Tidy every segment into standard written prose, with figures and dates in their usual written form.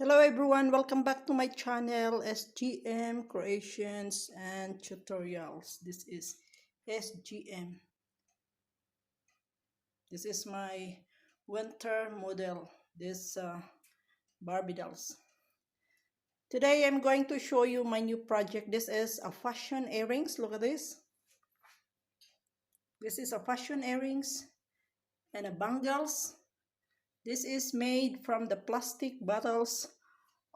Hello everyone, welcome back to my channel S.G.M Creations and Tutorials. This is S.G.M. This is my winter model, this Barbie dolls. Today I'm going to show you my new project. This is a fashion earrings. Look at this. This is a fashion earrings and a bangles. This is made from the plastic bottles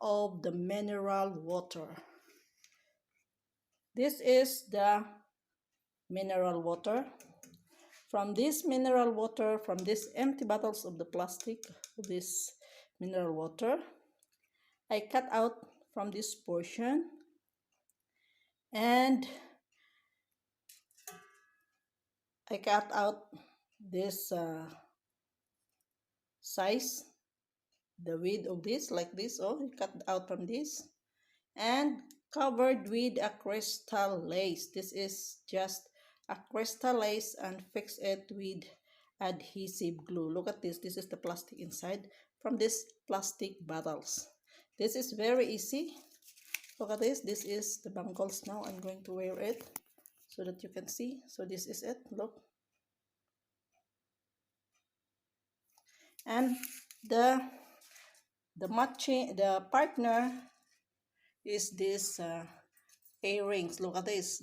of the mineral water. This is the mineral water. From this mineral water, from these empty bottles of the plastic, this mineral water, I cut out from this portion and I cut out this size, the width of this, like this. Oh, I cut out from this and covered with a crystal lace. This is just a crystal lace and fix it with adhesive glue. Look at this. This is the plastic inside from these plastic bottles. This is very easy. Look at this. This is the bangles. Now I'm going to wear it so that you can see. So this is it. Look. And the partner is this earrings. Look at this.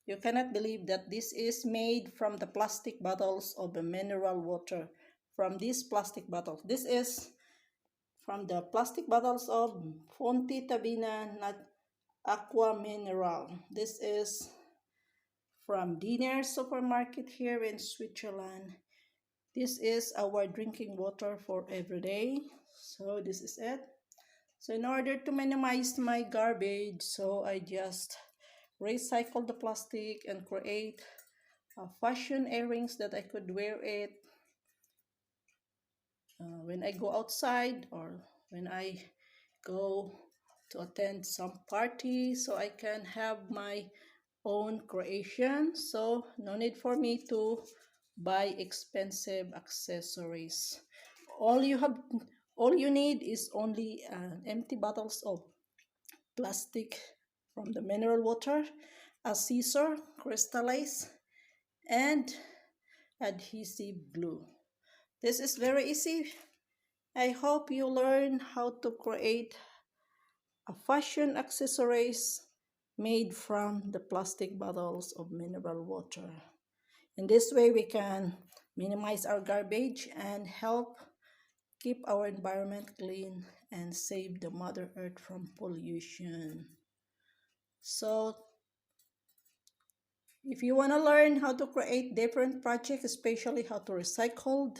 You cannot believe that this is made from the plastic bottles of the mineral water. From these plastic bottles. This is from the plastic bottles of Fonte Tabina Aqua Mineral. This is from Dinner Supermarket here in Switzerland. This is our drinking water for every day. So this is it. So in order to minimize my garbage, so I just recycle the plastic and create fashion earrings that I could wear it when I go outside or when I go to attend some party, so I can have my own creation. So no need for me to buy expensive accessories. All you need is only empty bottles of plastic from the mineral water, a scissor, crystal lace, and adhesive glue. This is very easy. I hope you learn how to create a fashion accessories made from the plastic bottles of mineral water. In this way, we can minimize our garbage and help keep our environment clean and save the Mother Earth from pollution. So, if you want to learn how to create different projects, especially how to recycle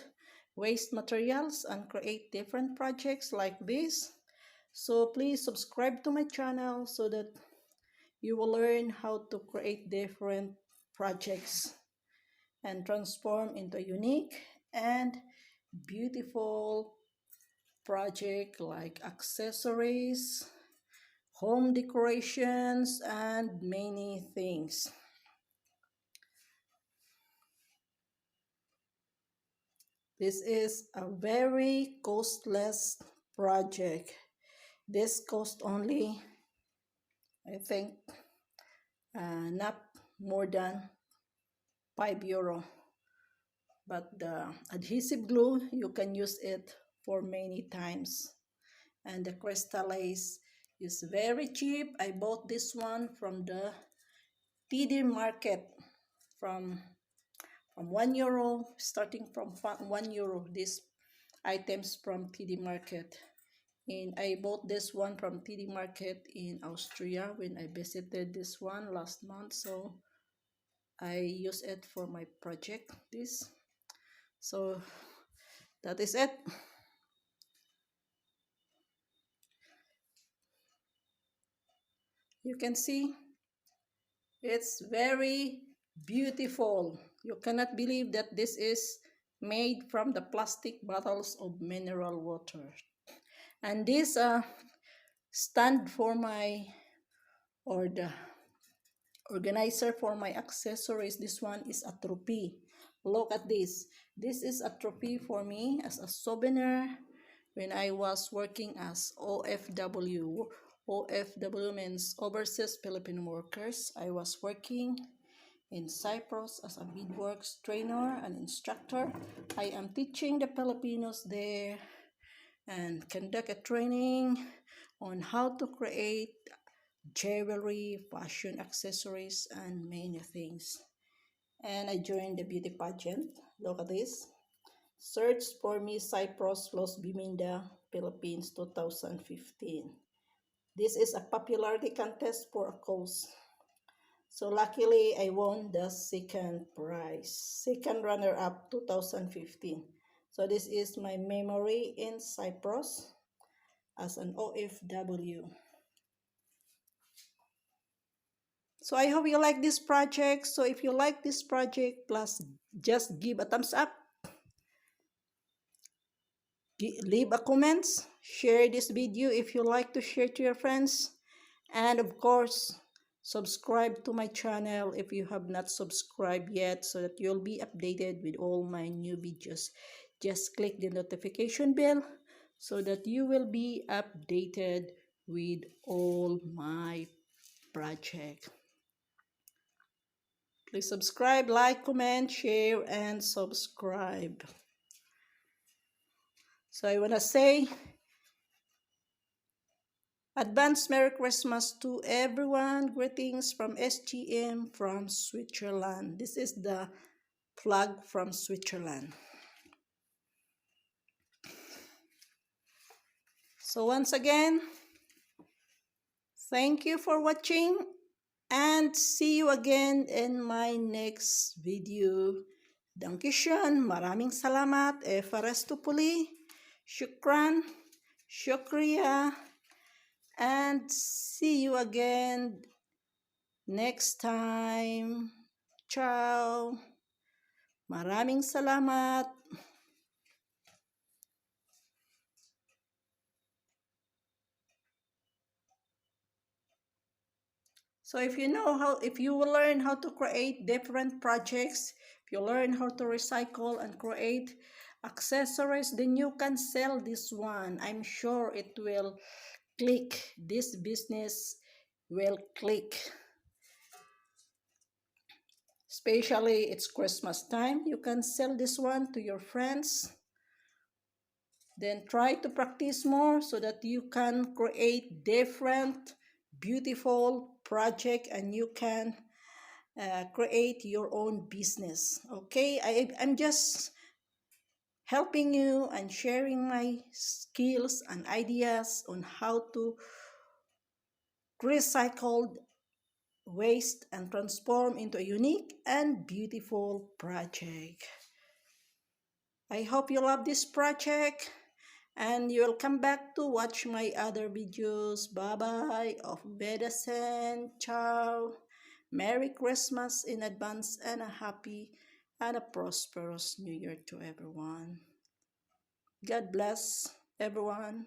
waste materials and create different projects like this, so please subscribe to my channel so that you will learn how to create different projects and transform into a unique and beautiful project like accessories, home decorations, and many things. This is a very costless project. This cost only, I think, not more than €5. But the adhesive glue, you can use it for many times. And the crystal lace is very cheap. I bought this one from the TD market from €1, starting from €1. These items from TD market. And I bought this one from TD market in Austria when I visited this one last month. So I use it for my project. This. So that is it. You can see it's very beautiful. You cannot believe that this is made from the plastic bottles of mineral water. And this stand for my, or the organizer for my accessories, this one is a trophy. Look at this. This is a trophy for me as a souvenir when I was working as OFW. OFW means Overseas Filipino Workers. I was working in Cyprus as a beadworks trainer and instructor. I am teaching the Filipinos there and conduct a training on how to create jewelry, fashion accessories, and many things. And I joined the beauty pageant. Look at this. Search for Miss Cyprus Los Biminda, Philippines 2015. This is a popularity contest for a cause. So luckily, I won the second prize, second runner-up 2015. So this is my memory in Cyprus as an OFW. So I hope you like this project. So if you like this project, plus just give a thumbs up, leave a comments, share this video if you like to share to your friends, and of course, subscribe to my channel if you have not subscribed yet so that you'll be updated with all my new videos. Just click the notification bell so that you will be updated with all my projects. Please subscribe, like, comment, share, and subscribe. So I want to say advance Merry Christmas to everyone. Greetings from S.G.M from Switzerland. This is the flag from Switzerland. So once again, thank you for watching and see you again in my next video. Dankeschön, maraming salamat, Efarestopoli, shukran, shukriya, and see you again next time. Ciao. Maraming salamat. So if you will learn how to create different projects, if you learn how to recycle and create accessories, then you can sell this one. I'm sure it will click. This business will click. Especially it's Christmas time. You can sell this one to your friends. Then try to practice more so that you can create different beautiful project and you can create your own business. Okay, I'm just helping you and sharing my skills and ideas on how to recycle waste and transform into a unique and beautiful project. I hope you love this project and you'll come back to watch my other videos. Bye bye. Auf Wiedersehen. Ciao. Merry Christmas in advance and a happy and a prosperous New Year to everyone. God bless everyone.